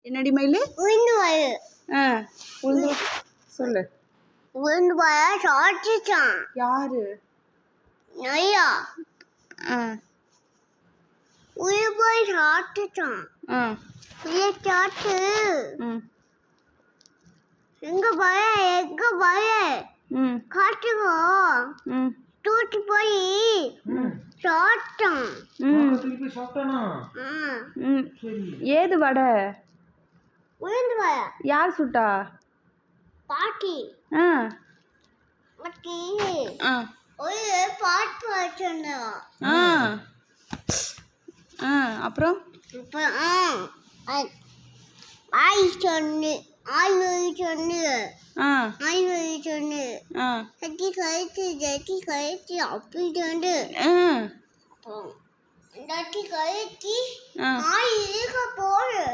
என்னடி மயிலு? உளுந்து வடை. உளுந்து சொல்லு. உளுந்து வடை சாப்பிட்டுச்சான். யாரு? நையா. உயிர் போய் சாப்பிட்டுச்சான். சாப்பிட்டு எங்க பய காட்டுக்கோ தூக்கி போய் சாப்பிட்டான். ஏது வடை? உளுந்து வடை. யார் சுட்டா? பாட்டி. பாட்டி ஒரு பாட்டு வச்சிருந்தா. அப்புறம் ஆய் சொன்னு சட்டி கழிச்சு அப்படி சொன்னு சட்டி கழிச்சு ஆய் இருக்க போடு.